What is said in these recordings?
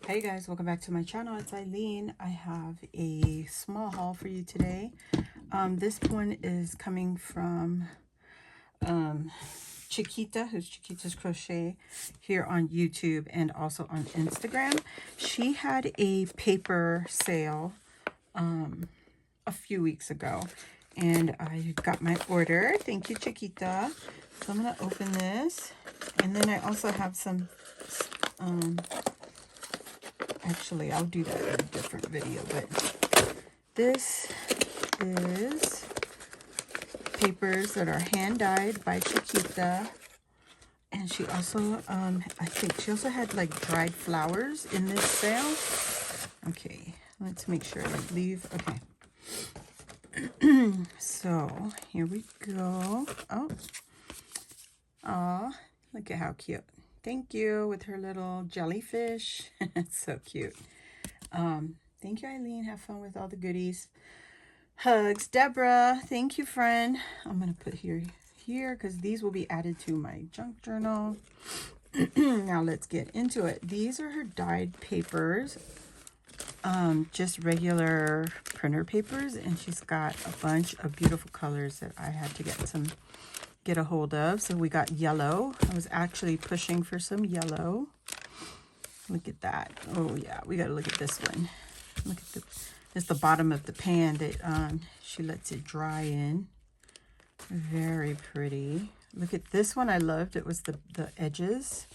Hey guys, welcome back to my channel. It's Eileen. I have a small haul for you today. This one is coming from Chiquita, who's Chiquita's Crochet here on YouTube and also on Instagram. She had a paper sale a few weeks ago and I got my order. Thank you, Chiquita. So I'm going to open this, and then I also have some actually, I'll do that in a different video, but this is papers that are hand-dyed by Chiquita. And she also, I think she also had like dried flowers in this sale. Okay, let's make sure I leave. Okay. So, here we go. Oh, look at how cute. Thank you, with her little jellyfish. It's so cute. Thank you, Eileen. Have fun with all the goodies. Hugs, Deborah. Thank you, friend. I'm going to put here because these will be added to my junk journal. Now let's get into it. These are her dyed papers. Just regular printer papers, and she's got a bunch of beautiful colors that I had to get a hold of. So we got yellow. I was actually pushing for some yellow. Look at that. Oh yeah, we got to look at this one. Look at it's the bottom of the pan that she lets it dry in. Very pretty. Look at this one. I loved it. Was the edges,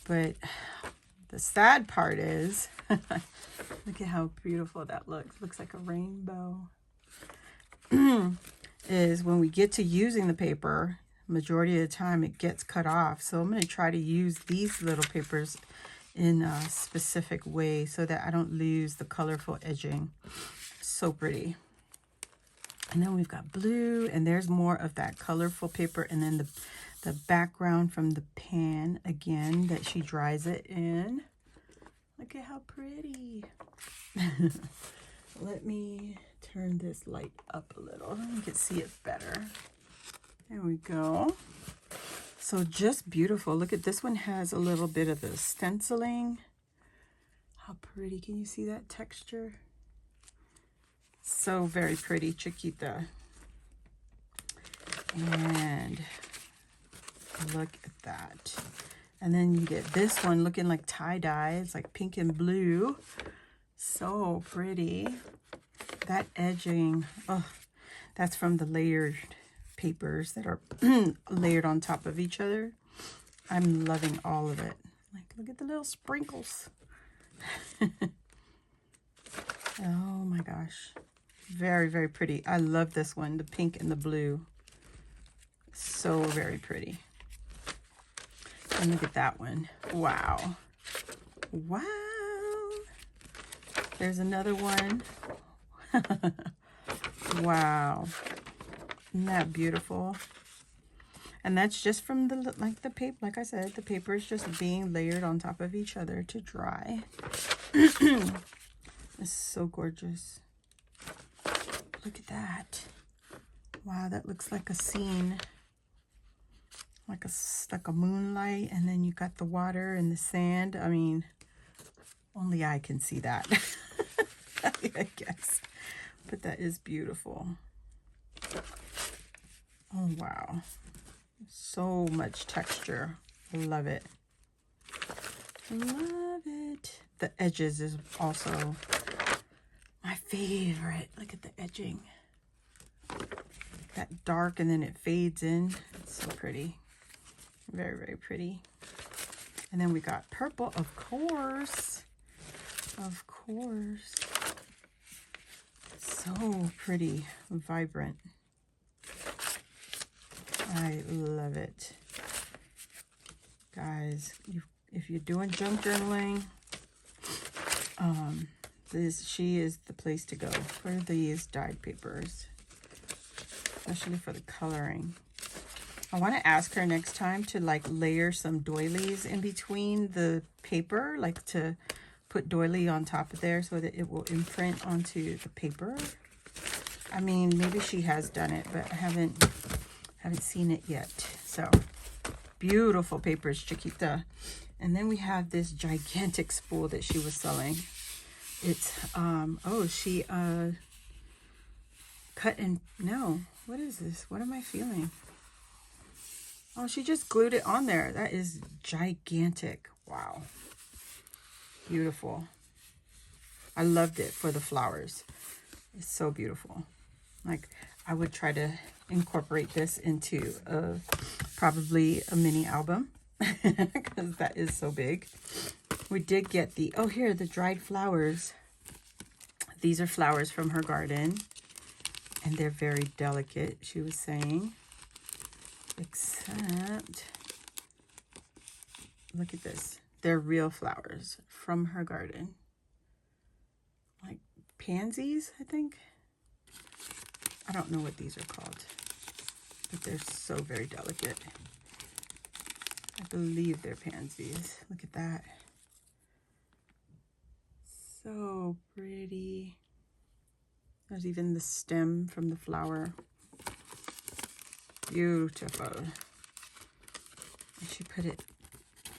but the sad part is look at how beautiful that looks. Looks like a rainbow. Is when we get to using the paper, majority of the time it gets cut off. So I'm going to try to use these little papers in a specific way so that I don't lose the colorful edging. So pretty. And then we've got blue, and there's more of that colorful paper, and then the background from the pan again that she dries it in. Look at how pretty. Let me turn this light up a little. You can see it better. There we go. So just beautiful. Look at this one, has a little bit of the stenciling. How pretty. Can you see that texture? So very pretty, Chiquita. And look at that. And then you get this one looking like tie-dye. It's like pink and blue. So pretty. That edging, oh, that's from the layered papers that are layered on top of each other. I'm loving all of it. Like, look at the little sprinkles. Oh my gosh. Very, very pretty. I love this one, the pink and the blue. So very pretty. And look at that one. Wow. Wow. There's another one. Wow. Isn't that beautiful? And that's just from the paper, like I said, the paper is just being layered on top of each other to dry. It's so gorgeous. Look at that. Wow, that looks like a scene. Like a moonlight, and then you got the water and the sand. I mean, only I can see that. I guess. But that is beautiful. Oh, wow. So much texture. I love it. Love it. The edges is also my favorite. Look at the edging. That dark, and then it fades in. It's so pretty. Very, very pretty. And then we got purple, of course. Of course. So pretty, vibrant. I love it. Guys, if you're doing junk journaling, she is the place to go for these dyed papers, especially for the coloring. I want to ask her next time to like layer some doilies in between the paper, like to put doily on top of there so that it will imprint onto the paper. I mean, maybe she has done it, but I haven't seen it yet. So Beautiful papers, Chiquita. And then we have this gigantic spool that she was selling. It's, oh, she cut and, no, what is this? What am I feeling? Oh, she just glued it on there. That is gigantic. Wow. Beautiful. I loved it for the flowers. It's so beautiful. Like, I would try to incorporate this into probably a mini album because that is so big. We did get the, oh, here, the dried flowers. These are flowers from her garden, and they're very delicate, she was saying. Except, look at this. They're real flowers from her garden. Like pansies, I think. I don't know what these are called, but they're so very delicate. I believe they're pansies. Look at that. So pretty. There's even the stem from the flower. Beautiful. And she put it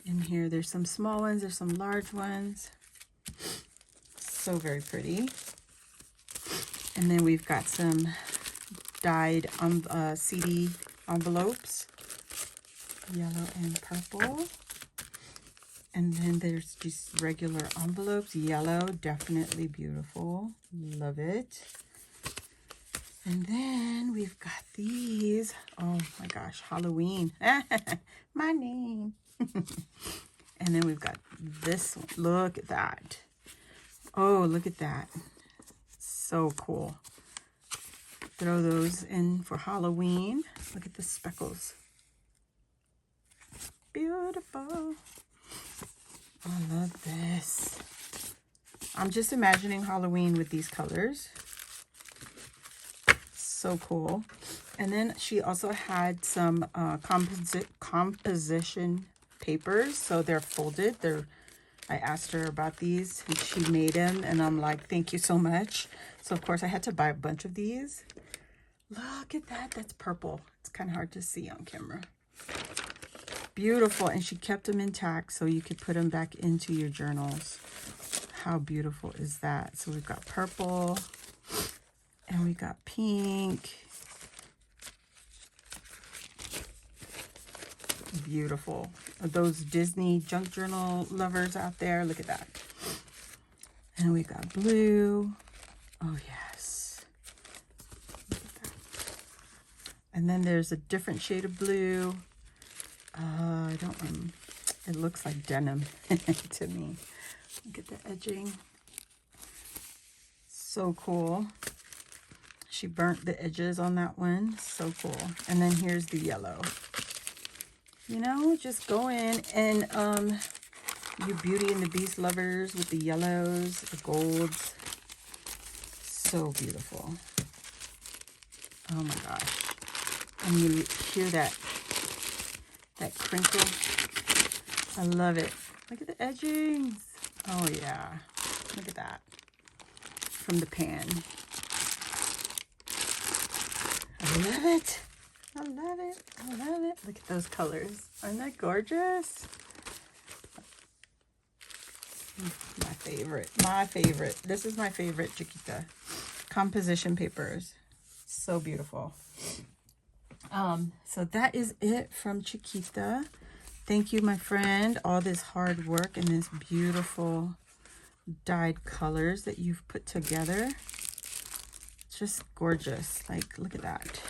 in here. There's some small ones, there's some large ones. So very pretty. And then we've got some dyed CD envelopes, yellow and purple. And then there's just regular envelopes, yellow, definitely beautiful, love it. And then we've got these, oh my gosh, Halloween, my name. And then we've got this one, look at that. Oh, look at that, so cool. Throw those in for Halloween. Look at the speckles. Beautiful. I love this. I'm just imagining Halloween with these colors. So cool. And then she also had some composition papers. So they're folded. I asked her about these and she made them. And I'm like, thank you so much. So of course I had to buy a bunch of these. Look at that. That's purple. It's kind of hard to see on camera. Beautiful. And she kept them intact so you could put them back into your journals. How beautiful is that? So we've got purple and we got pink. Beautiful. Those Disney junk journal lovers out there, look at that. And we got blue. Oh yes. Look at that. And then there's a different shade of blue. I don't know. It looks like denim to me. Look at the edging. So cool. She burnt the edges on that one. So cool. And then here's the yellow. You know, just go in and you Beauty and the Beast lovers with the yellows, the golds. So beautiful. Oh my gosh. And you hear that crinkle. I love it. Look at the edgings. Oh yeah. Look at that. From the pan. I love it. I love it. I love it. Look at those colors. Aren't that gorgeous? My favorite. My favorite. This is my favorite Chiquita. Composition papers. So beautiful. So that is it from Chiquita. Thank you, my friend. All this hard work and this beautiful dyed colors that you've put together. Just gorgeous. Like, look at that.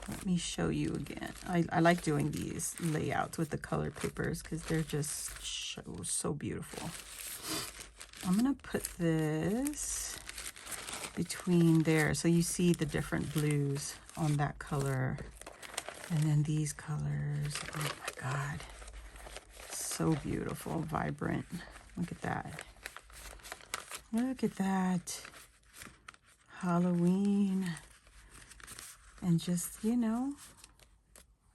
Let me show you again. I like doing these layouts with the color papers because they're just so beautiful. I'm going to put this between there so you see the different blues on that color. And then these colors. Oh my God. So beautiful, vibrant. Look at that. Look at that. Halloween. And just, you know,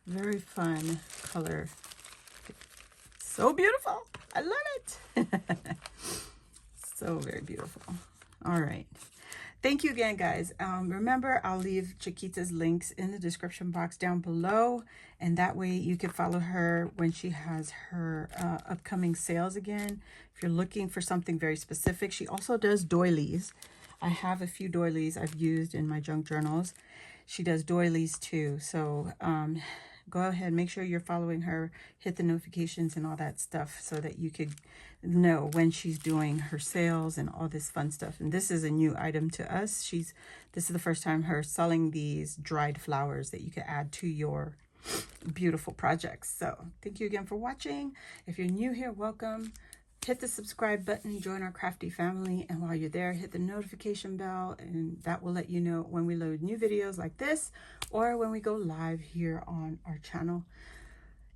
very fun color. So beautiful. I love it. So very beautiful. All right. Thank you again, guys. Remember, I'll leave Chiquita's links in the description box down below, and that way you can follow her when she has her upcoming sales again. If you're looking for something very specific, she also does doilies. I have a few doilies I've used in my junk journals. She does doilies too, so go ahead, make sure you're following her, hit the notifications and all that stuff so that you could know when she's doing her sales and all this fun stuff. And this is a new item to us. This is the first time her selling these dried flowers that you can add to your beautiful projects. So thank you again for watching. If you're new here, welcome. Hit the subscribe button, join our Crafty family, and while you're there, hit the notification bell, and that will let you know when we load new videos like this or when we go live here on our channel.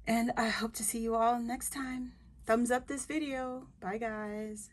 And I hope to see you all next time. Thumbs up this video. Bye, guys.